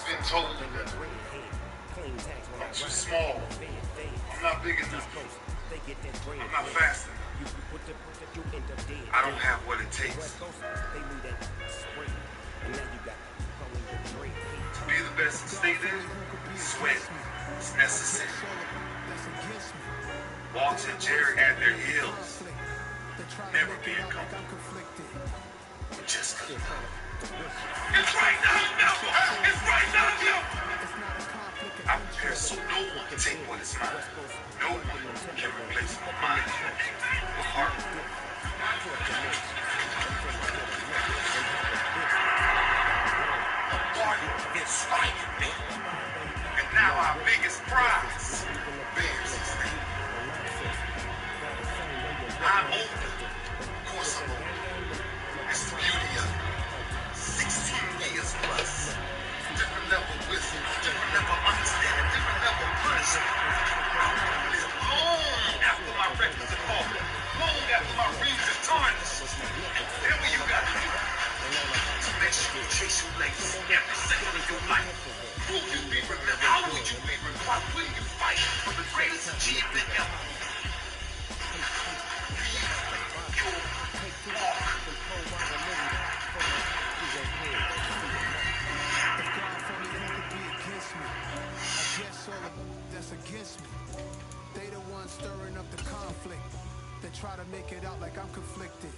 been told that I'm too small, I'm not big enough, I'm not fast enough, I don't have what it takes. To be the best and stay there, sweat, it's necessary. Walter and Jerry had their heels, never being comfortable. Just it's right now, it's right now. I prepare so no one can take what is mine. No one can replace my mind, my heart. Party inspired me. And now our biggest prize bears his name. I'm older, of course I'm older. It's the beauty of it. 16 years plus. Different level wisdom, different level understanding, different level punishment. I will live long after my records are off, long after my rings are tarnished. Whatever you got to do to make sure you chase your legacy every second of your life. Will you be remembered? How will you be remembered? Why will you fight for the greatest achievement ever? Against me, they the ones stirring up the conflict. They try to make it out like I'm conflicted.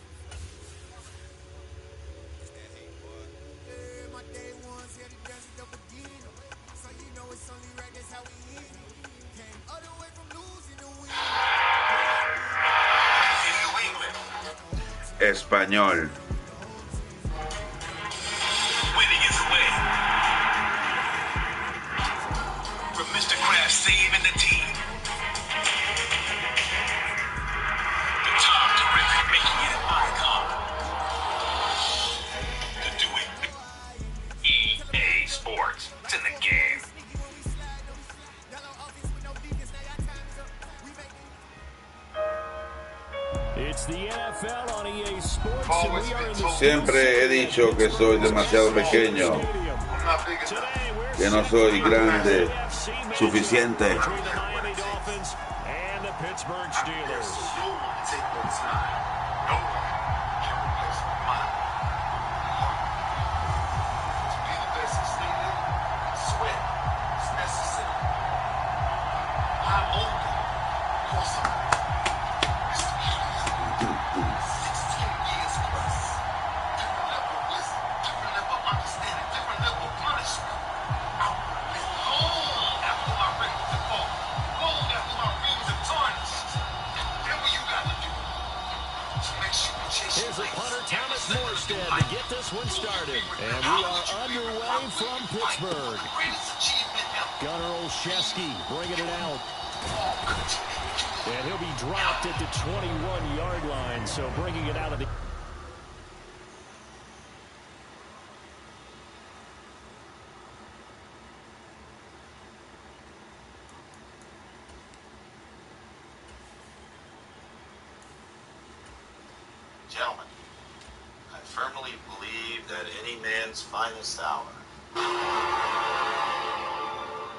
My day ones here to dance it up again. So you know it's only right, that's how we end. Came all the way from losing to win. Español. Winning is a way. From Mr. Kraft saving the team. The Tom Terrific making it an icon. To do it. EA Sports. It's in the game. It's the NFL on EA Sports, and we are in the Siempre he dicho que soy demasiado pequeño, que no soy grande suficiente. and the Pittsburgh Steelers. To get this one started, and we are underway from Pittsburgh. Gunnar Olszewski bringing it out, and he'll be dropped at the 21-yard line, so bringing it out of the... Gentlemen, I firmly believe that any man's finest hour,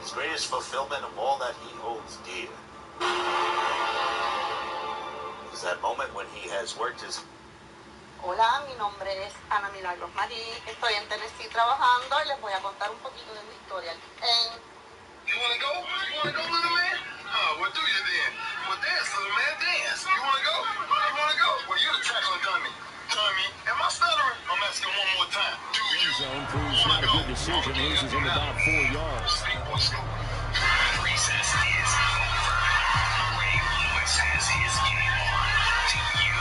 his greatest fulfillment of all that he holds dear, is that moment when he has worked his... Hola, mi nombre es Ana Milagros Marí, estoy en Tennessee trabajando y les voy a contar un poquito de mi historia. You wanna go? You wanna go, little man? Oh, well, do you then? Well, dance, little man, dance. You wanna go? You wanna go? Well, you're the tackling dummy. Dummy. Am I stuttering? I'm asking one more time. Do you Zone proves not a good decision, loses him about 4 yards. Recess is over. Ray Lewis has his game on. To you.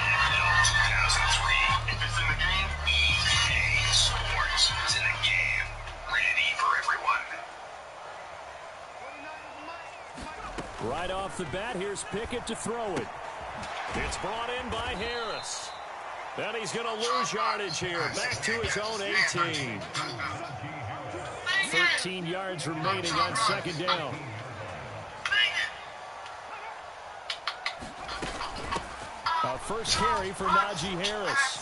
NFL 2003. If it's in the game, EA Sports is in the game. Ready for everyone. Right off the bat, here's Pickett to throw it. It's brought in by Harris. And he's going to lose yardage here. Back to his own 18. 13 yards remaining on second down. A first carry for Najee Harris.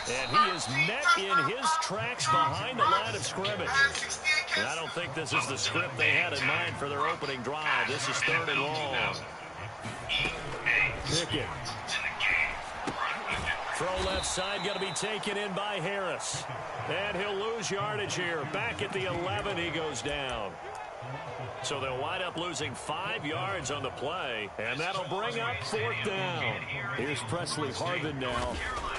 And he is met in his tracks behind the line of scrimmage. And I don't think this is the script they had in mind for their opening drive. This is 3rd and long. Pickett. Throw left side, going to be taken in by Harris. And he'll lose yardage here. Back at the 11, he goes down. So they'll wind up losing 5 yards on the play, and that'll bring up 4th down. Here's Presley Harvin now.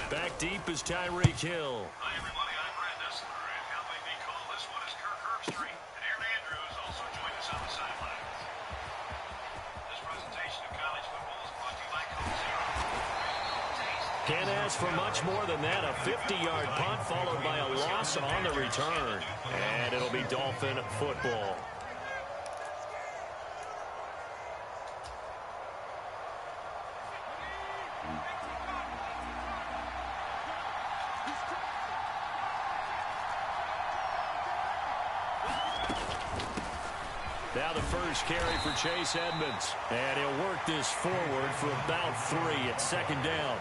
Back deep is Tyreek Hill. Hi, everybody. I'm Brad Nessler, and helping me call this one is Kirk Herbstreit. And Aaron Andrews also joined us on the sidelines. This presentation of college football is brought to you by Coke Zero. Can't ask for much more than that. A 50-yard punt followed by a loss on the return. And it'll be Dolphin football. Now the first carry for Chase Edmonds. And he'll work this forward for about 3 at 2nd down.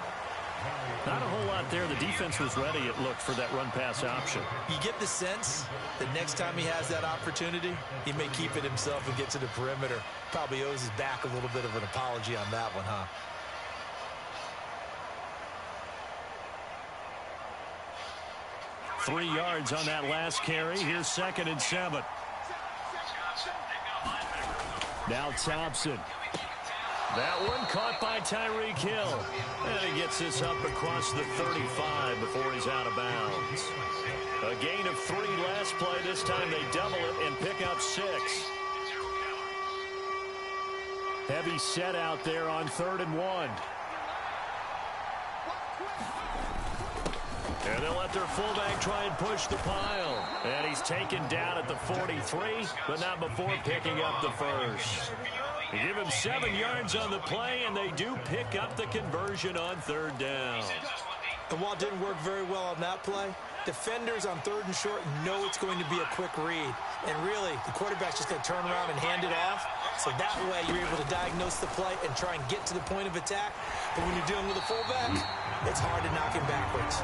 Not a whole lot there. The defense was ready, it looked, for that run-pass option. You get the sense that next time he has that opportunity, he may keep it himself and get to the perimeter. Probably owes his back a little bit of an apology on that one, huh? Three yards on that last carry. Here's 2nd and 7. Now Thompson. That one caught by Tyreek Hill. And he gets this up across the 35 before he's out of bounds. A gain of 3 last play. This time they double it and pick up 6. Heavy set out there on 3rd and 1. And they'll let their fullback try and push the pile. And he's taken down at the 43, but not before picking up the first. They give him 7 yards on the play, and they do pick up the conversion on 3rd down. And while it didn't work very well on that play, defenders on 3rd and short know it's going to be a quick read. And really, the quarterback's just going to turn around and hand it off. So that way, you're able to diagnose the play and try and get to the point of attack. But when you're dealing with a fullback, it's hard to knock him backwards.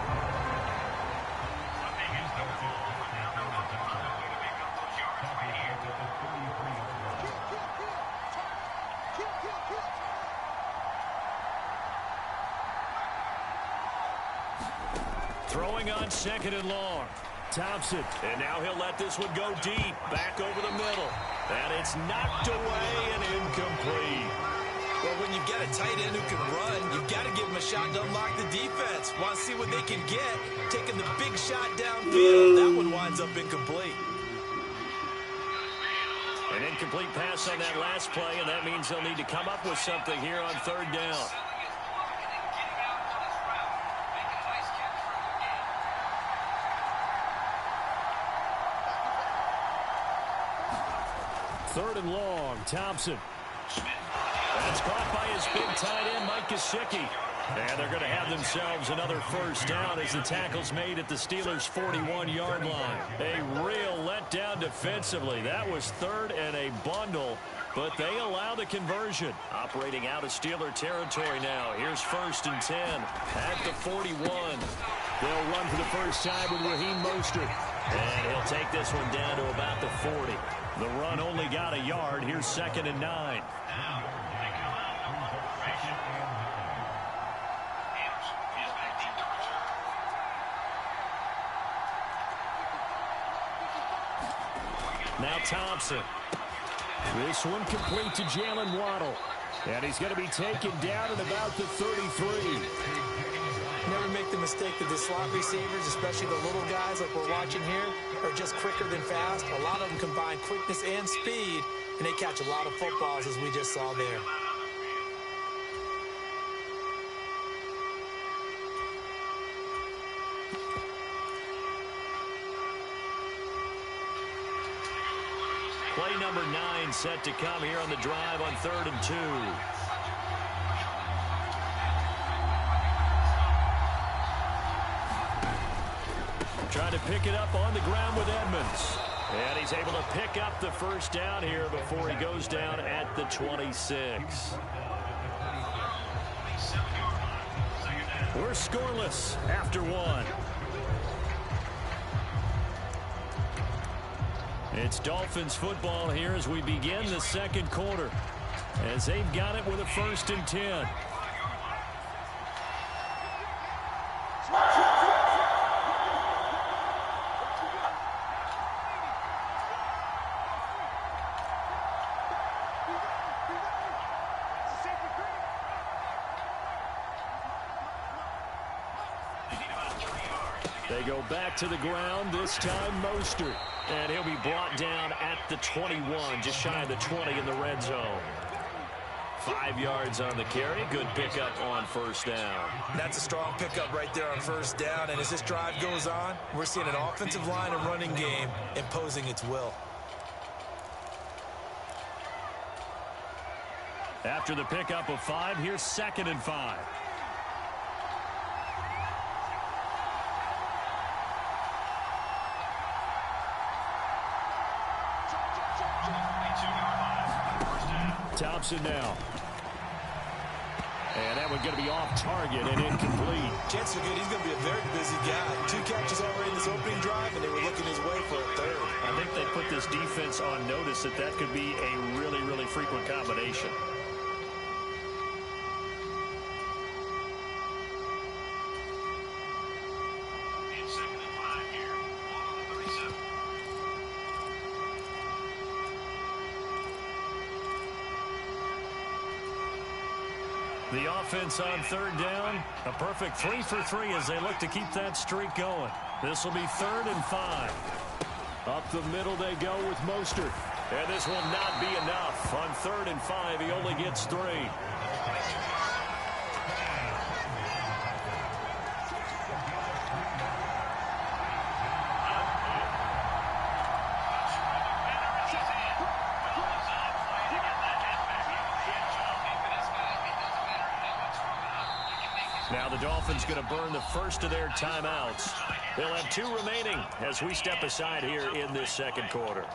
Throwing on 2nd and long. Thompson. And now he'll let this one go deep. Back over the middle. And it's knocked away and incomplete. Well, when you've got a tight end who can run, you've got to give him a shot to unlock the defense. Want to see what they can get. Taking the big shot downfield. That one winds up incomplete. An incomplete pass on that last play, and that means they'll need to come up with something here on 3rd down. Third and long, Thompson. That's caught by his big tight end, Mike Gesicki. And they're going to have themselves another first down as the tackle's made at the Steelers' 41-yard line. A real letdown defensively. That was 3rd and a bundle, but they allow the conversion. Operating out of Steeler territory now. Here's 1st and 10 at the 41. They'll run for the first time with Raheem Mostert. And he'll take this one down to about the 40. The run only got a yard. Here's 2nd and 9. Now Thompson. This one complete to Jalen Waddle. And he's going to be taken down at about the 33. Never make the mistake that the slot receivers, especially the little guys like we're watching here, are just quicker than fast. A lot of them combine quickness and speed, and they catch a lot of footballs, as we just saw there. Play number 9 set to come here on the drive on 3rd and 2. Trying to pick it up on the ground with Edmonds. And he's able to pick up the first down here before he goes down at the 26. We're scoreless after one. It's Dolphins football here as we begin the second quarter, as they've got it with a 1st and 10. They go back to the ground, this time Mostert. And he'll be brought down at the 21, just shy of the 20 in the red zone. 5 yards on the carry. Good pickup on 1st down. That's a strong pickup right there on 1st down. And as this drive goes on, we're seeing an offensive line and running game imposing its will. After the pickup of 5, here's 2nd and 5. Thompson now. And that one's going to be off target and incomplete. Chance are good. He's going to be a very busy guy. 2 catches already in this opening drive, and they were looking his way for a 3rd. I think they put this defense on notice that that could be a really, really frequent combination. It's 2nd and 5 here. Ball on the 37. The offense on 3rd down, a perfect 3 for 3 as they look to keep that streak going. This will be 3rd and 5. Up the middle they go with Mostert. And this will not be enough. On 3rd and 5, he only gets 3. Now the Dolphins going to burn the 1st of their timeouts. They'll have 2 remaining as we step aside here in this second quarter.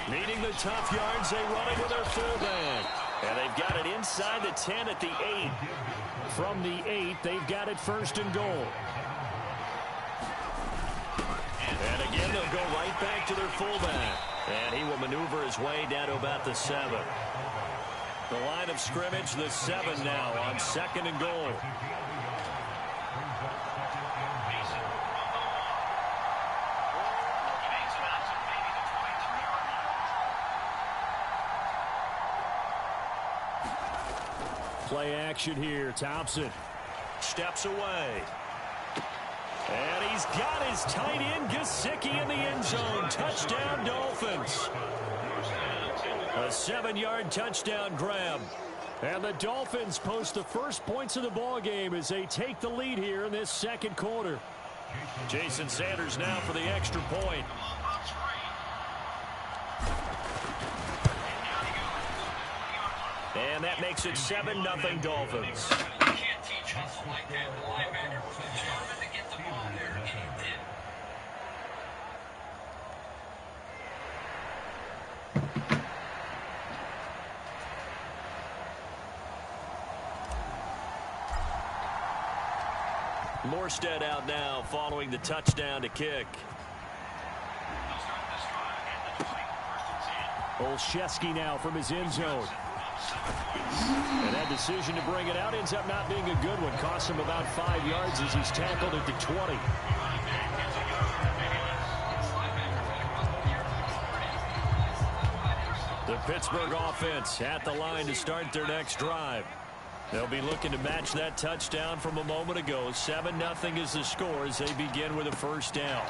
Needing the tough yards, they run it with their fullback. And they've got it inside the 10 at the 8. From the 8, they've got it 1st and goal. And again, they'll go right back to their fullback. And he will maneuver his way down to about the 7. The line of scrimmage, the 7 now on 2nd and goal. Play action here. Thompson steps away. And he's got his tight end, Gesicki, in the end zone. Touchdown, Dolphins. A 7-yard touchdown grab. And the Dolphins post the first points of the ball game as they take the lead here in this second quarter. Jason Sanders now for the extra point. And that makes it 7-0 Dolphins. You can't teach hustle like that. The linebacker was determined to get the ball there, and he did. Morstead out now following the touchdown to kick. Olszewski now from his end zone. And that decision to bring it out ends up not being a good one. Costs him about 5 yards as he's tackled at the 20. The Pittsburgh offense at the line to start their next drive. They'll be looking to match that touchdown from a moment ago. 7-0 is the score as they begin with a 1st down.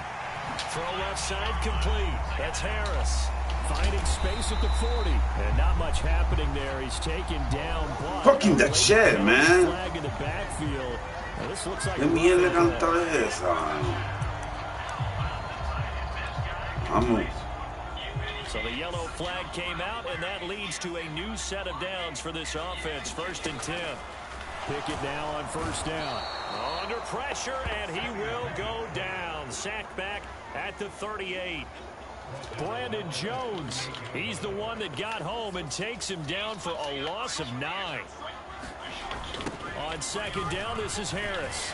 Throw left side complete. That's Harris. Finding space at the 40. And not much happening there. He's taken down. Fucking that shit, man. Flag in the backfield. Now, this looks like ¿Qué mierda canta esa? Vamos. So the yellow flag came out, and that leads to a new set of downs for this offense. 1st and 10. Pickett now on 1st down. Under pressure, and he will go down. Sacked back at the 38. Brandon Jones, he's the one that got home and takes him down for a loss of 9. On second down, this is Harris.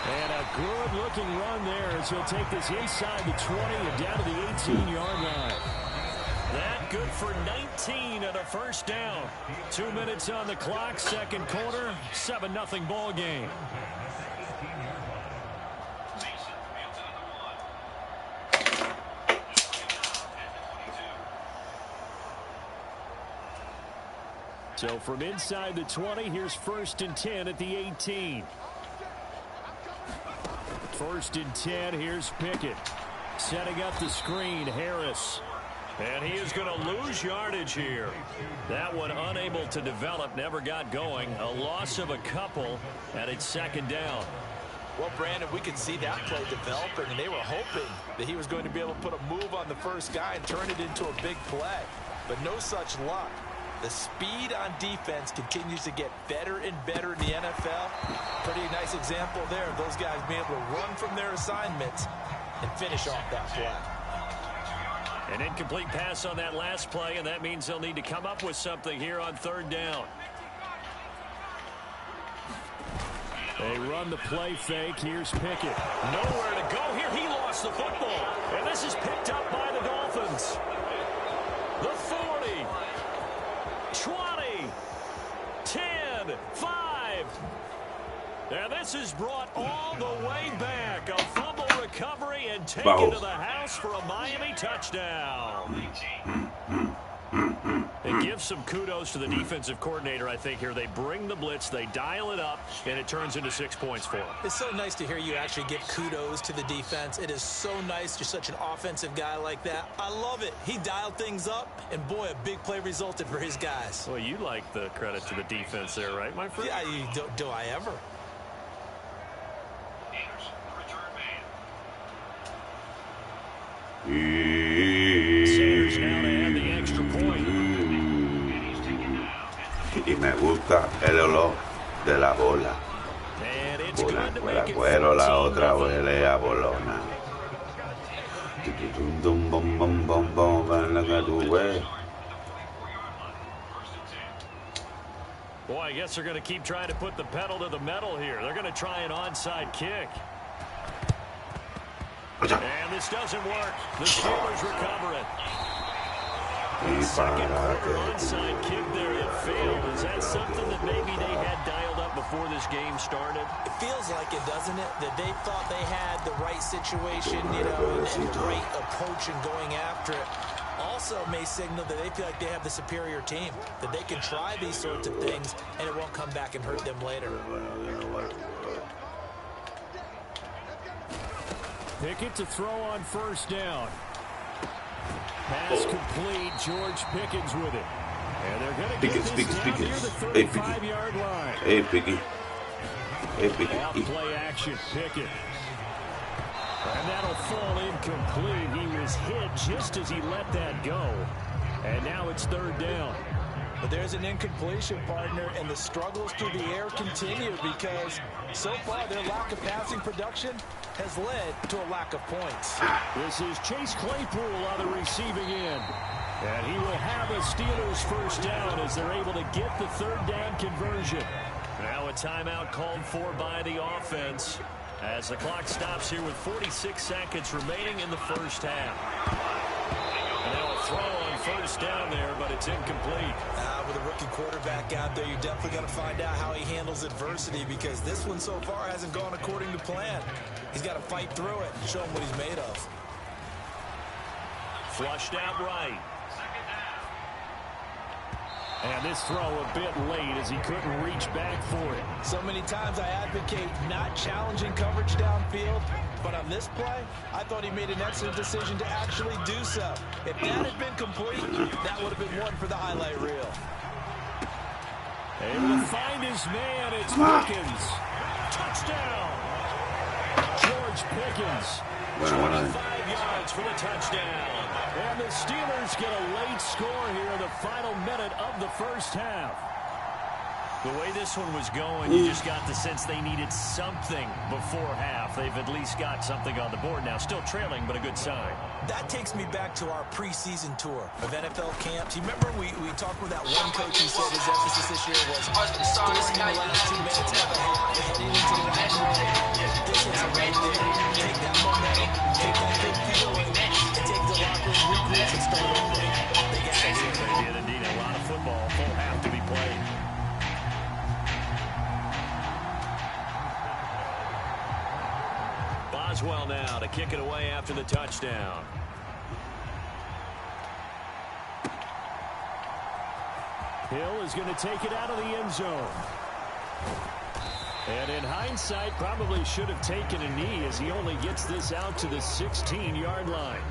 And a good-looking run there as he'll take this inside the 20 and down to the 18-yard line. That good for 19 and a first down. 2 minutes on the clock, second quarter, 7-0 ball game. So from inside the 20, here's 1st and 10 at the 18. 1st and 10, here's Pickett. Setting up the screen, Harris. And he is going to lose yardage here. That one unable to develop, never got going. A loss of a couple, and it's second down. Well, Brandon, we can see that play developing, and they were hoping that he was going to be able to put a move on the first guy and turn it into a big play. But no such luck. The speed on defense continues to get better and better in the NFL. Pretty nice example there of those guys being able to run from their assignments and finish off that play. An incomplete pass on that last play, and that means they'll need to come up with something here on 3rd down. They run the play fake. Here's Pickett. Nowhere to go here. He lost the football. And this is picked up by the Dolphins. The 40. 20. 10. 5. And this is brought all the way back. A fumble recovery and taken to the house for a Miami touchdown. It gives some kudos to the defensive coordinator, I think, here. They bring the blitz, they dial it up, and it turns into 6 points for them. It's so nice to hear you actually give kudos to the defense. It is so nice. You're such an offensive guy like that. I love it. He dialed things up, and boy, a big play resulted for his guys. Well, you like the credit to the defense there, right, my friend? Yeah, do I ever? Sanders now to add the extra point. Y me gusta el olor de la bola. Bola, cuero, la otra huele a bolona. Boy, I guess they're going to keep trying to put the pedal to the metal here. They're going to try an onside kick. And this doesn't work. The Steelers recover it. Second quarter onside kick there, it failed. Is that something that maybe they had dialed up before this game started? It feels like it, doesn't it? That they thought they had the right situation, you know, and the right approach in going after it. Also may signal that they feel like they have the superior team, that they can try these sorts of things, and it won't come back and hurt them later. Pickett to throw on 1st down. Pass complete. George Pickens with it. And they're going to get this down near the 35-yard line. Hey, Pickett. Hey, Pickett. Off play action, Pickett. And that'll fall incomplete. He was hit just as he let that go. And now it's 3rd down. But there's an incompletion, partner, and the struggles through the air continue because so far their lack of passing production has led to a lack of points. This is Chase Claypool on the receiving end. And he will have a Steelers 1st down as they're able to get the 3rd down conversion. Now a timeout called for by the offense as the clock stops here with 46 seconds remaining in the first half. And now a throw on 1st down there, but it's incomplete. With a rookie quarterback out there, you definitely got to find out how he handles adversity because this one so far hasn't gone according to plan. He's got to fight through it and show him what he's made of. Flushed out right. And this throw a bit late as he couldn't reach back for it. So many times I advocate not challenging coverage downfield, but on this play, I thought he made an excellent decision to actually do so. If that had been complete, that would have been one for the highlight reel. Able to find his man, it's Pickens. Touchdown! George Pickens. 25 yards for the touchdown. And the Steelers get a late score here in the final minute of the first half. The way this one was going, you just got the sense they needed something before half. They've at least got something on the board now. Still trailing, but a good sign. That takes me back to our preseason tour of NFL camps. You remember we talked with that one coach who said his emphasis this year was scoring in the last 2 minutes of a half, heading into the last room. This is right there. Take that momentum, take that big feeling, and take the locker room, regroup, and start over. They got it. They did indeed. A lot of football, full half to be played. Boswell now to kick it away after the touchdown. Hill is going to take it out of the end zone. And in hindsight, probably should have taken a knee as he only gets this out to the 16-yard line.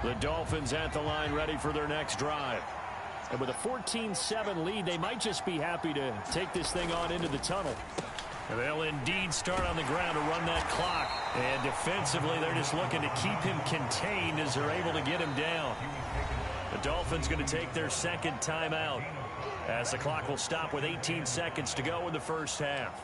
The Dolphins at the line ready for their next drive. And with a 14-7 lead, they might just be happy to take this thing on into the tunnel. And they'll indeed start on the ground to run that clock. And defensively, they're just looking to keep him contained as they're able to get him down. The Dolphins going to take their second timeout as the clock will stop with 18 seconds to go in the first half.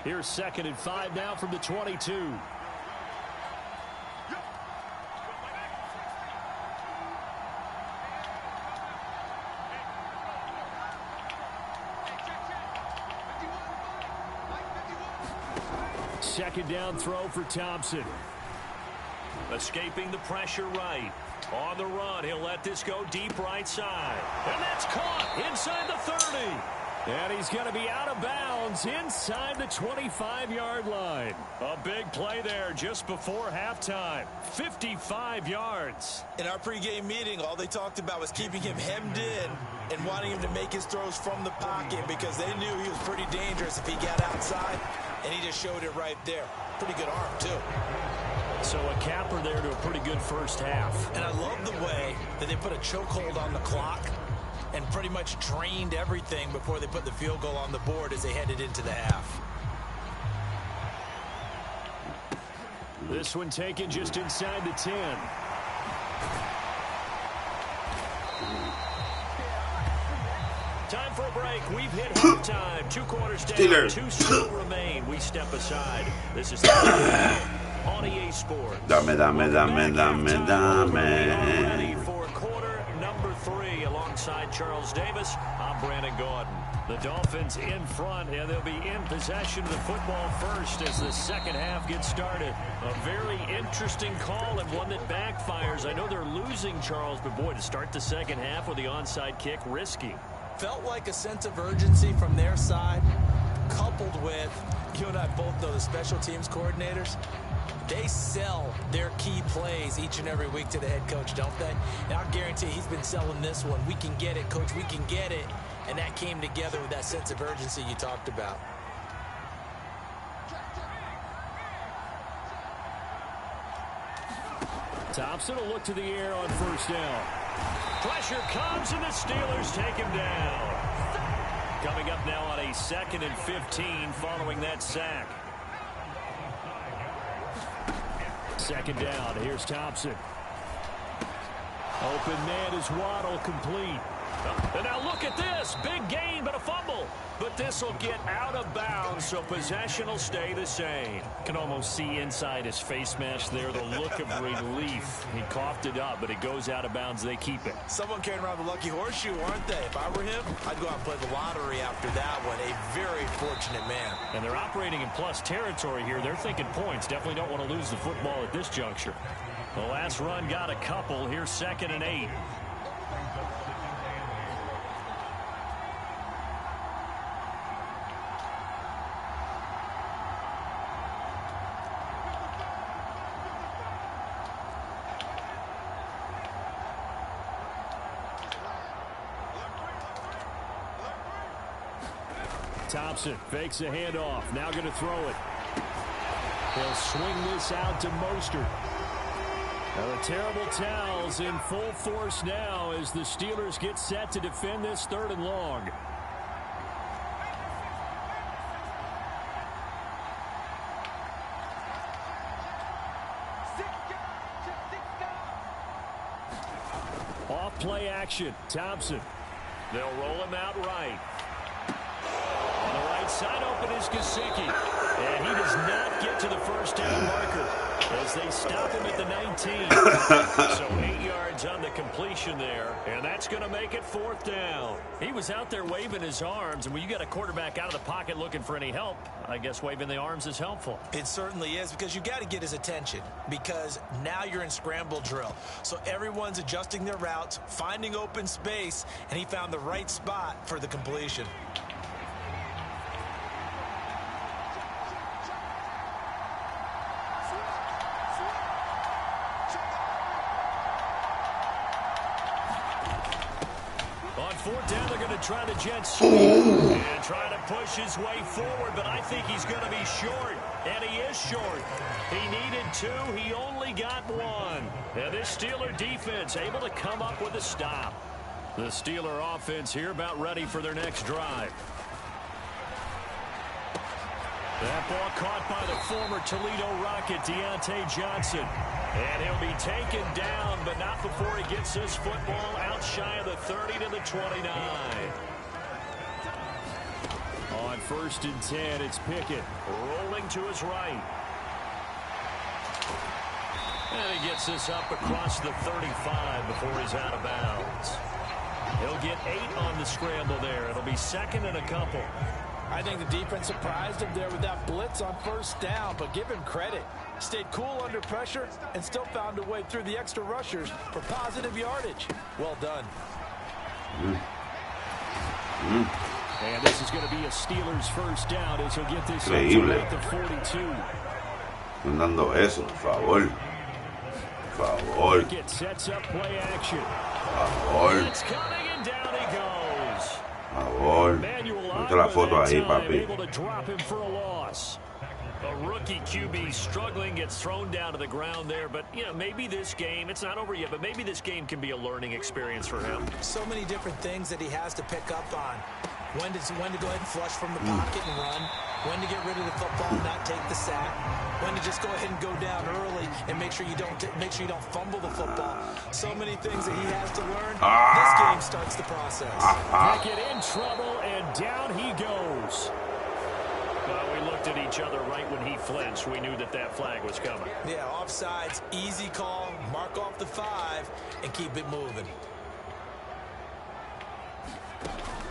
Here's 2nd and 5 now from the 22. Second down throw for Thompson. Escaping the pressure right. On the run, he'll let this go deep right side. And that's caught inside the 30. And he's going to be out of bounds inside the 25-yard line. A big play there just before halftime. 55 yards. In our pregame meeting, all they talked about was keeping him hemmed in and wanting him to make his throws from the pocket because they knew he was pretty dangerous if he got outside, and he just showed it right there. Pretty good arm, too. So a capper there to a pretty good first half. And I love the way that they put a chokehold on the clock and pretty much drained everything before they put the field goal on the board as they headed into the half. This one taken just inside the 10. Time for a break. We've hit halftime. 2 quarters down. Steelers. 2 still remain. We step aside. This is on EA Sports. Dame. Ready for quarter number 3 alongside Charles Davis. I'm Brandon Gordon. The Dolphins in front, and they'll be in possession of the football first as the second half gets started. A very interesting call and one that backfires. I know they're losing, Charles, but boy, to start the second half with the onside kick, risky. Felt like a sense of urgency from their side, coupled with, you and I both know the special teams coordinators, they sell their key plays each and every week to the head coach, don't they? And I'll guarantee he's been selling this one. We can get it, coach, we can get it. And that came together with that sense of urgency you talked about. Thompson will look to the air on first down. Pressure comes, and the Steelers take him down. Coming up now on a 2nd and 15 following that sack. Second down. Here's Thompson. Open man is Waddle, complete. And now look at this. Big gain, but a fumble. But this will get out of bounds, so possession will stay the same. Can almost see inside his face mask there the look of relief. He coughed it up, but it goes out of bounds. They keep it. Someone carrying around the lucky horseshoe, aren't they? If I were him, I'd go out and play the lottery after that one. A very fortunate man. And they're operating in plus territory here. They're thinking points. Definitely don't want to lose the football at this juncture. The last run got a couple. Here's 2nd and 8. Thompson fakes a handoff. Now going to throw it. He'll swing this out to Mostert. Now the terrible towels in full force now as the Steelers get set to defend this 3rd and long. Off play action. Thompson. They'll roll him out right. On the right side open is Gesicki. And he does not get to the first down marker as they stop him at the 19. So 8 yards on the completion there, and that's going to make it 4th down. He was out there waving his arms, and when you got a quarterback out of the pocket looking for any help, I guess waving the arms is helpful. It certainly is, because you got to get his attention, because now you're in scramble drill. So everyone's adjusting their routes, finding open space, and he found the right spot for the completion. Try the jet sweep and try to push his way forward, but I think he's going to be short, and he is short. He needed 2. He only got 1. And this Steeler defense able to come up with a stop. The Steeler offense here about ready for their next drive. That ball caught by the former Toledo Rocket, Deontay Johnson. And he'll be taken down, but not before he gets his football out shy of the 30 to the 29. On 1st and 10, it's Pickett. Rolling to his right. And he gets this up across the 35 before he's out of bounds. He'll get 8 on the scramble there. It'll be 2nd and a couple. I think the defense surprised him there with that blitz on 1st down, but give him credit. Stayed cool under pressure and still found a way through the extra rushers for positive yardage. Well done. And this is going to be a Steelers 1st down as he'll get this Increíble. at the 42. Están dando eso, por favor. Por favor. Pickett sets up play action. Por favor. It's coming and down he goes. Por favor. Ponte la foto ahí, papi. Able to drop him for a loss. A rookie QB struggling, gets thrown down to the ground there, but you know, maybe this game, it's not over yet, but maybe this game can be a learning experience for him. So many different things that he has to pick up on. When to go ahead and flush from the pocket and run. When to get rid of the football and not take the sack. When to just go ahead and go down early and make sure you don't fumble the football. So many things that he has to learn. This game starts the process. Pickett in trouble, and down he goes. Well, we looked at each other right when he flinched. We knew that flag was coming. Yeah, offsides, easy call, mark off the 5, and keep it moving.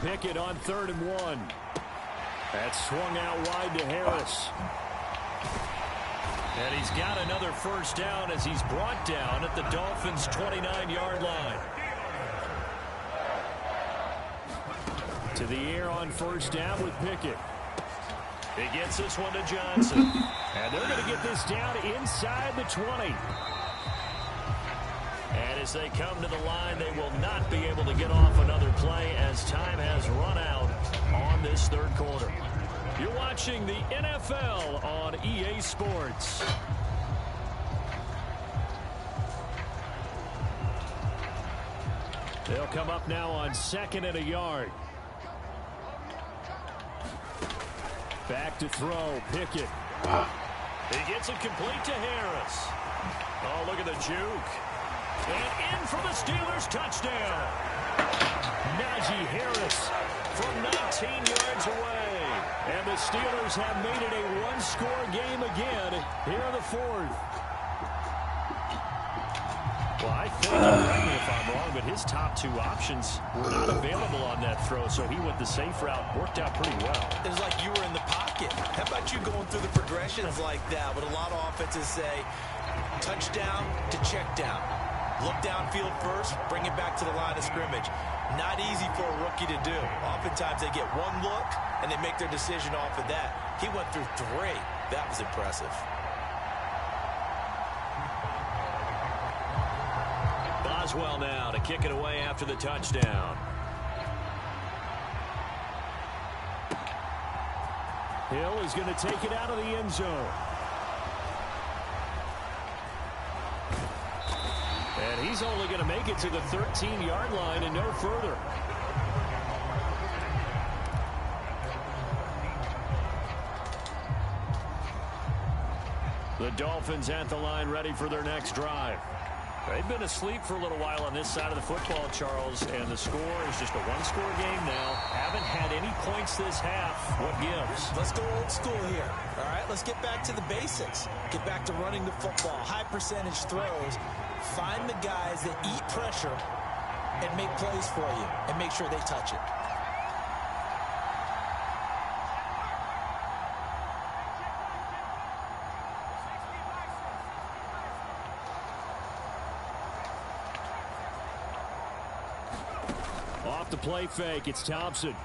Pickett on 3rd and 1. That's swung out wide to Harris. And he's got another 1st down as he's brought down at the Dolphins' 29-yard line. To the air on 1st down with Pickett. He gets this one to Johnson. And they're going to get this down inside the 20. And as they come to the line, they will not be able to get off another play as time has run out on this 3rd quarter. You're watching the NFL on EA Sports. They'll come up now on 2nd and a yard. Back to throw, Pickett. He gets it complete to Harris. Oh, look at the juke. And in for the Steelers touchdown. Najee Harris from 19 yards away. And the Steelers have made it a one-score game again here in the 4th. Well, I think, correct me if I'm wrong, but his top 2 options were not available on that throw, so he went the safe route. Worked out pretty well. It was like you were in the pocket. How about you going through the progressions like that? What a lot of offenses say, touchdown to check down. Look downfield first, bring it back to the line of scrimmage. Not easy for a rookie to do. Oftentimes they get one look, and they make their decision off of that. He went through 3. That was impressive. Boswell now to kick it away after the touchdown. Hill is going to take it out of the end zone. And he's only going to make it to the 13-yard line and no further. The Dolphins at the line, ready for their next drive. They've been asleep for a little while on this side of the football, Charles, and the score is just a one-score game now. Haven't had any points this half. What gives? Let's go old school here. All right, let's get back to the basics. Get back to running the football, high percentage throws. Find the guys that eat pressure and make plays for you and make sure they touch it. Off the play fake, it's Thompson.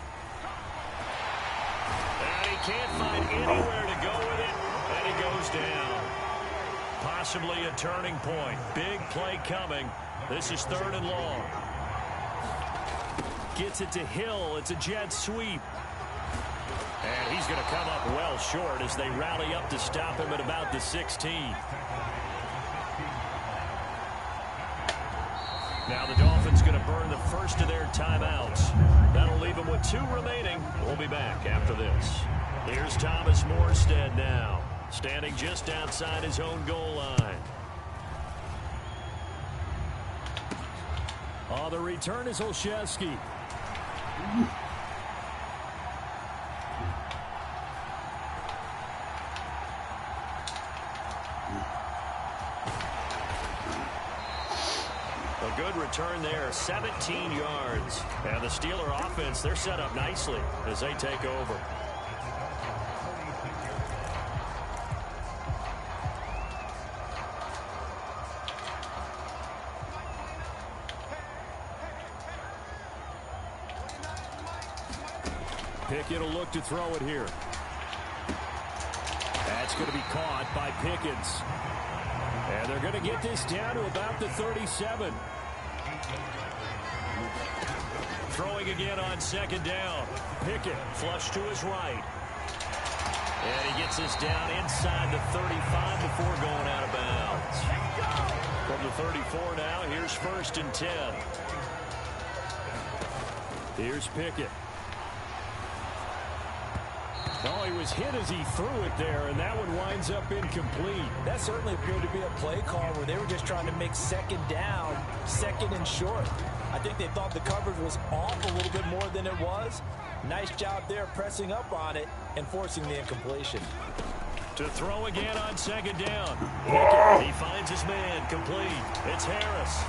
And he can't find anywhere to go with it, and he goes down. Possibly a turning point. Big play coming. This is 3rd and long. Gets it to Hill. It's a jet sweep. And he's going to come up well short as they rally up to stop him at about the 16. Now the Dolphins going to burn the first of their timeouts. That'll leave them with 2 remaining. We'll be back after this. Here's Thomas Morstead now, standing just outside his own goal line. The return is Olszewski. A good return there, 17 yards. And the Steeler offense, they're set up nicely as they take over. Pickett will look to throw it here. That's going to be caught by Pickens. And they're going to get this down to about the 37. Throwing again on 2nd down. Pickett flush to his right. And he gets this down inside the 35 before going out of bounds. From the 34 now, here's 1st and 10. Here's Pickett. Oh, he was hit as he threw it there, and that one winds up incomplete. That certainly appeared to be a play call where they were just trying to make 2nd down, 2nd and short. I think they thought the coverage was off a little bit more than it was. Nice job there pressing up on it and forcing the incompletion. To throw again on 2nd down. Pickett, he finds his man, complete. It's Harris.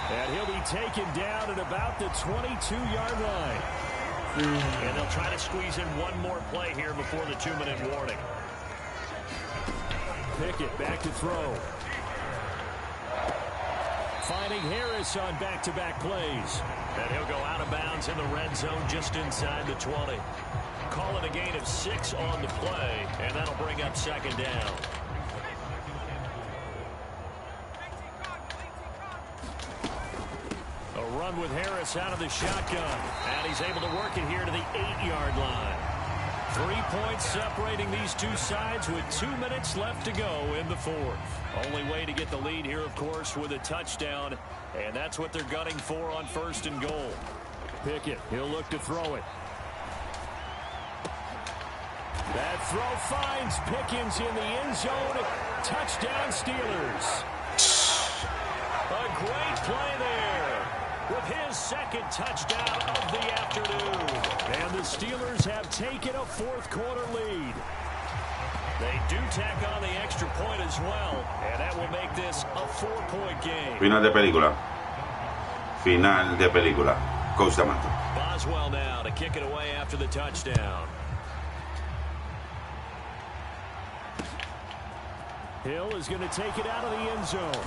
And he'll be taken down at about the 22-yard line. And they'll try to squeeze in one more play here before the 2-minute warning. Pickett back to throw. Finding Harris on back-to-back plays. And he'll go out of bounds in the red zone just inside the 20. Call it a gain of 6 on the play, and that'll bring up 2nd down. A run with Harris out of the shotgun. And he's able to work it here to the 8-yard line. 3 points separating these two sides with 2 minutes left to go in the 4th. Only way to get the lead here, of course, with a touchdown. And that's what they're gunning for on 1st and goal. Pickett, he'll look to throw it. That throw finds Pickens in the end zone. Touchdown, Steelers. A great play there with his 2nd touchdown of the afternoon. And the Steelers have taken a 4th quarter lead. They do tack on the extra point as well, and that will make this a 4-point game. Final de película. Final de película. Coach Damato. Boswell now to kick it away after the touchdown. Hill is going to take it out of the end zone.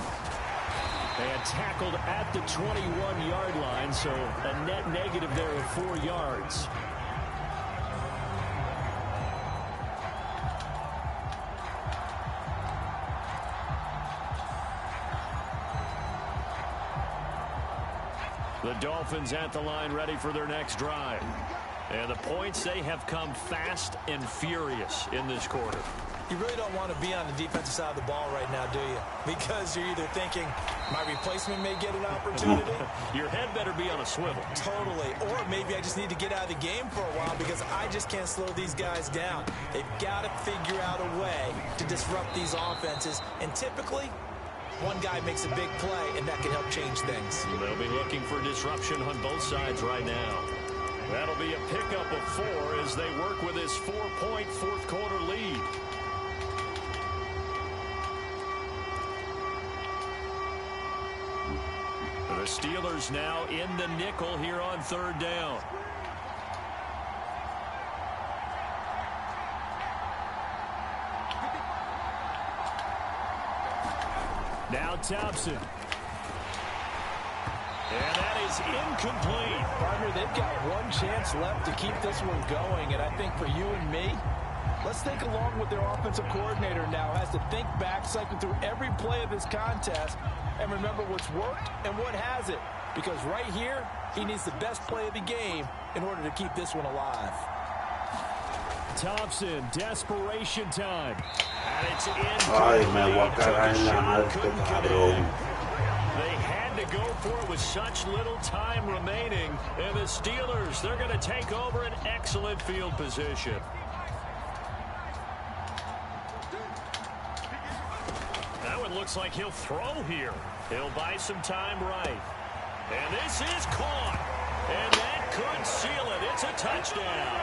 And tackled at the 21-yard line, so a net negative there of 4 yards. The Dolphins at the line ready for their next drive. And the points, they have come fast and furious in this quarter. You really don't want to be on the defensive side of the ball right now, do you? Because you're either thinking, my replacement may get an opportunity. Your head better be on a swivel. Totally. Or maybe I just need to get out of the game for a while because I just can't slow these guys down. They've got to figure out a way to disrupt these offenses. And typically, one guy makes a big play, and that can help change things. They'll be looking for disruption on both sides right now. That'll be a pickup of 4 as they work with this 4-point fourth quarter lead. The Steelers now in the nickel here on third down. Now Thompson. And that is incomplete. Partner, they've got one chance left to keep this one going, and I think for you and me, let's think along with their offensive coordinator now has to think back, cycle through every play of this contest, and remember what's worked and what hasn't. Because right here, he needs the best play of the game in order to keep this one alive. Thompson, desperation time. And it's in. Ay, me voy a cagar en la madre, cabrón. They had to go for it with such little time remaining. And the Steelers, they're going to take over an excellent field position. That one looks like he'll throw here. He'll buy some time right. And this is caught. And that could seal it. It's a touchdown.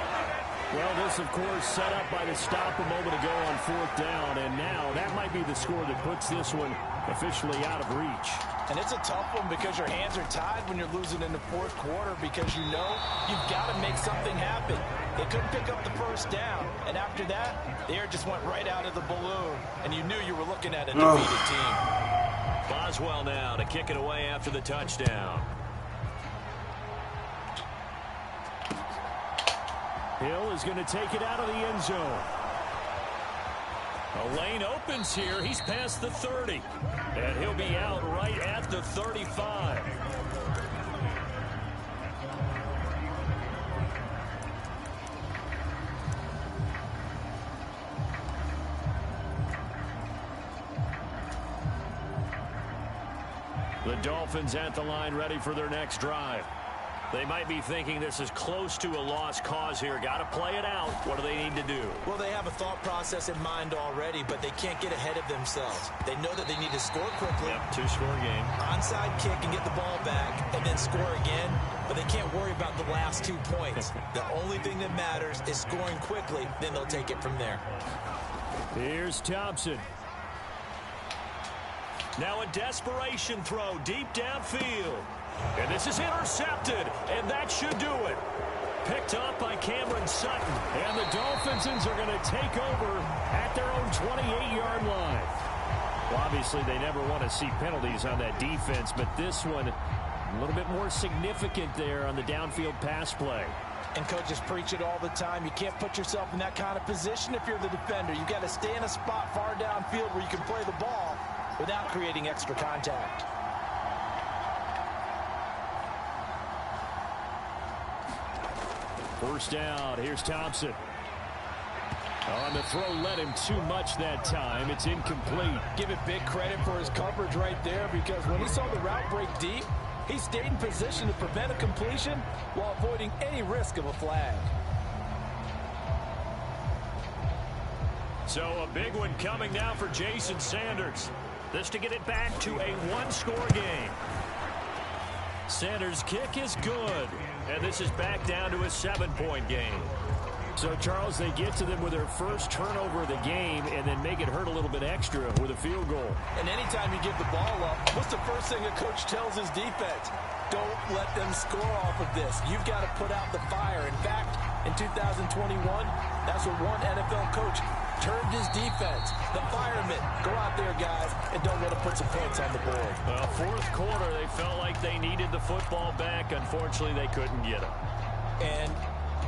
Well, this, of course, set up by the stop a moment ago on fourth down. And now that might be the score that puts this one officially out of reach. And it's a tough one because your hands are tied when you're losing in the fourth quarter because you know you've got to make something happen. They couldn't pick up the first down. And after that, the air just went right out of the balloon. And you knew you were looking at a defeated team. Boswell now to kick it away after the touchdown. Hill is going to take it out of the end zone. A lane opens here. He's past the 30. And he'll be out right at the 35. The Dolphins at the line ready for their next drive. They might be thinking this is close to a lost cause here. Got to play it out. What do they need to do? Well, they have a thought process in mind already, but they can't get ahead of themselves. They know that they need to score quickly. Yep, two-score game. Onside kick and get the ball back and then score again, but they can't worry about the last 2 points. The only thing that matters is scoring quickly, then they'll take it from there. Here's Thompson. Now a desperation throw deep downfield. And this is intercepted, and that should do it. Picked up by Cameron Sutton, and the Dolphins are going to take over at their own 28-yard line. Well, obviously, they never want to see penalties on that defense, but this one a little bit more significant there on the downfield pass play. And coaches preach it all the time. You can't put yourself in that kind of position if you're the defender. You've got to stay in a spot far downfield where you can play the ball without creating extra contact. First down, here's Thompson. On the throw, led him too much that time. It's incomplete. Give it big credit for his coverage right there because when he saw the route break deep, he stayed in position to prevent a completion while avoiding any risk of a flag. So a big one coming now for Jason Sanders. This to get it back to a one-score game. Sanders' kick is good. And this is back down to a 7-point game. So, Charles, they get to them with their first turnover of the game and then make it hurt a little bit extra with a field goal. And anytime you give the ball up, what's the first thing a coach tells his defense? Don't let them score off of this. You've got to put out the fire. In fact, in 2021, that's what one NFL coach turned his defense. The firemen, go out there, guys, and don't let them put some points on the board. Fourth quarter, they felt like they needed the football back. Unfortunately, they couldn't get it. And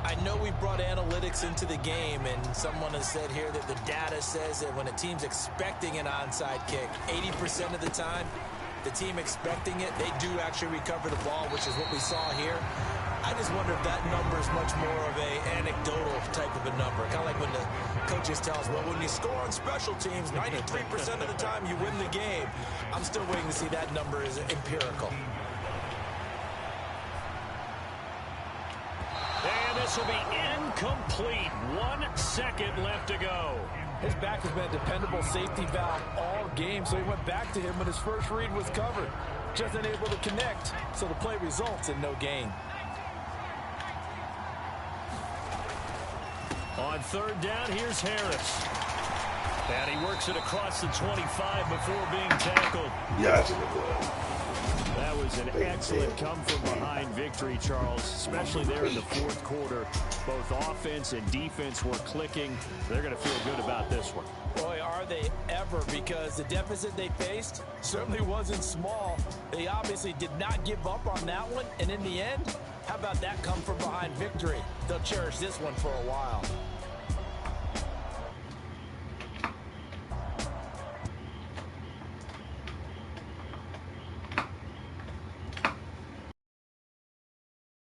I know we brought analytics into the game, and someone has said here that the data says that when a team's expecting an onside kick, 80% of the time, the team expecting it, they do actually recover the ball, which is what we saw here. I just wonder if that number is much more of a anecdotal type of a number. Kind of like when the coaches tell us, well, when you score on special teams, 93% of the time you win the game. I'm still waiting to see that number is empirical. And this will be incomplete. 1 second left to go. His back has been a dependable safety valve all game, so he went back to him when his first read was covered. Just unable to connect, so the play results in no gain. On third down, here's Harris. And he works it across the 25 before being tackled. Yes. That was an excellent come-from-behind victory, Charles, especially there in the fourth quarter. Both offense and defense were clicking. They're going to feel good about this one. Boy, are they ever, because the deficit they faced certainly wasn't small. They obviously did not give up on that one, and in the end, how about that come-from-behind victory? They'll cherish this one for a while.